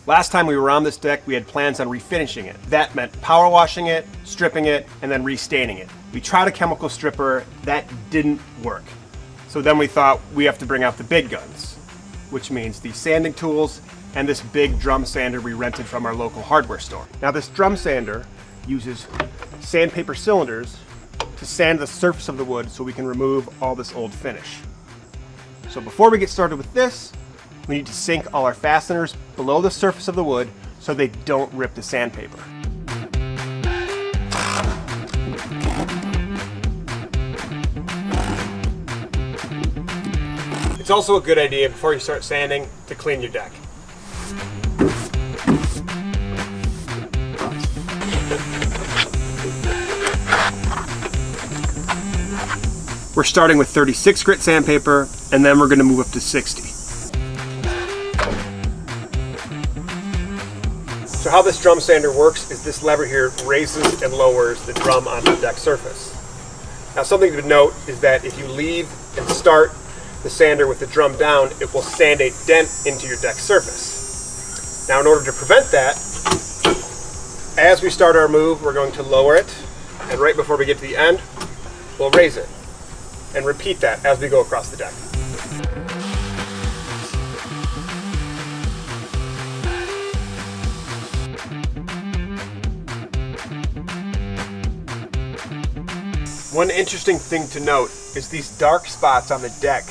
Last time we were on this deck, we had plans on refinishing it. That meant power washing it, stripping it, and then restaining it. We tried a chemical stripper, that didn't work. So then we thought we have to bring out the big guns, which means the sanding tools and this big drum sander we rented from our local hardware store. Now this drum sander uses sandpaper cylinders to sand the surface of the wood so we can remove all this old finish. So before we get started with this, we need to sink all our fasteners below the surface of the wood so they don't rip the sandpaper. It's also a good idea before you start sanding to clean your deck. We're starting with 36 grit sandpaper, and then we're going to move up to 60. So how this drum sander works is this lever here raises and lowers the drum onto the deck surface. Now something to note is that if you leave and start the sander with the drum down, it will sand a dent into your deck surface. Now in order to prevent that, as we start our move, we're going to lower it, and right before we get to the end, we'll raise it. And repeat that as we go across the deck. One interesting thing to note is these dark spots on the deck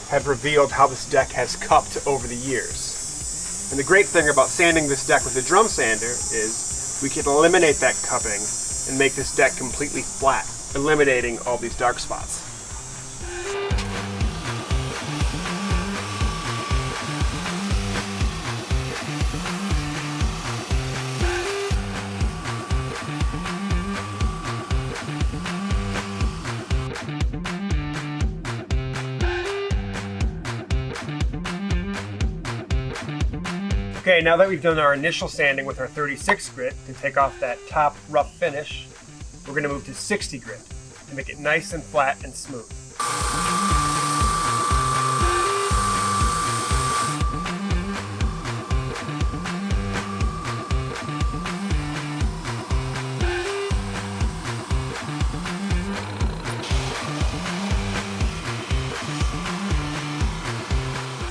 have revealed how this deck has cupped over the years. And the great thing about sanding this deck with a drum sander is we can eliminate that cupping and make this deck completely flat, eliminating all these dark spots. Okay, now that we've done our initial sanding with our 36 grit to take off that top rough finish, we're going to move to 60 grit to make it nice and flat and smooth.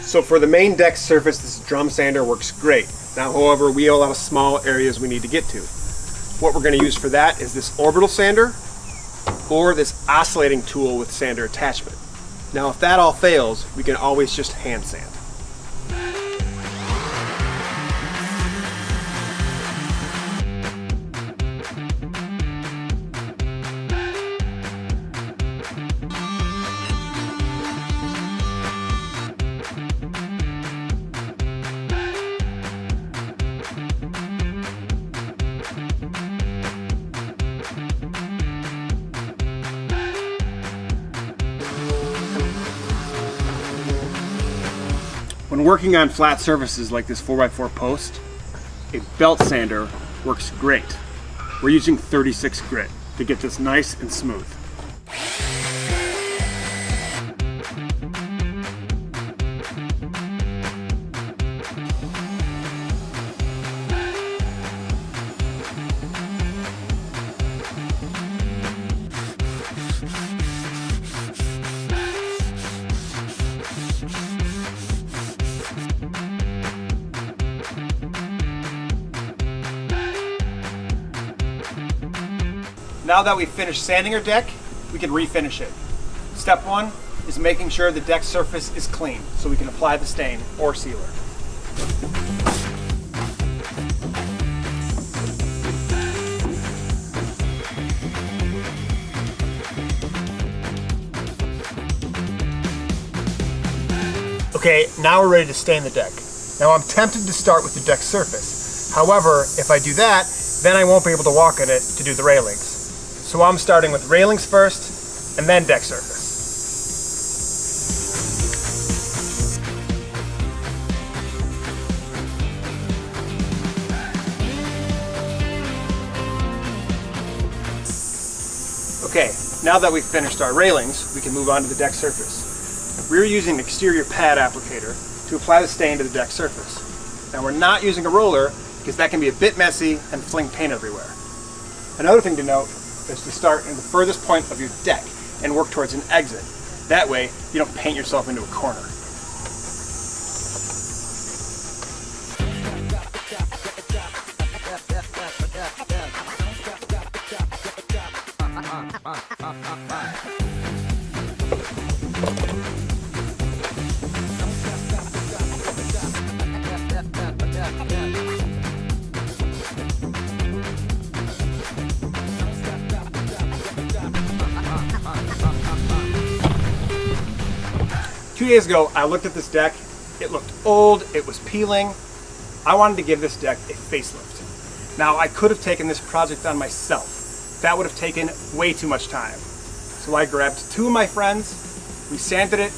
So for the main deck surface, this drum sander works great. Now, however, we have a lot of small areas we need to get to. What we're going to use for that is this orbital sander or this oscillating tool with sander attachment. Now, if that all fails, we can always just hand sand. When working on flat surfaces like this 4x4 post, a belt sander works great. We're using 36 grit to get this nice and smooth. Now that we've finished sanding our deck, we can refinish it. Step one is making sure the deck surface is clean so we can apply the stain or sealer. Okay, now we're ready to stain the deck. Now I'm tempted to start with the deck surface. However, if I do that, then I won't be able to walk on it to do the railings. So I'm starting with railings first, and then deck surface. Okay, now that we've finished our railings, we can move on to the deck surface. We're using an exterior pad applicator to apply the stain to the deck surface. Now we're not using a roller because that can be a bit messy and fling paint everywhere. Another thing to note is to start in the furthest point of your deck and work towards an exit. That way you don't paint yourself into a corner. Two days ago, I looked at this deck. It looked old, it was peeling. I wanted to give this deck a facelift. Now, I could have taken this project on myself. That would have taken way too much time. So I grabbed two of my friends, we sanded it,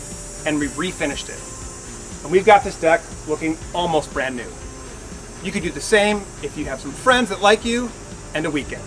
and we refinished it. And we've got this deck looking almost brand new. You could do the same if you have some friends that like you and a weekend.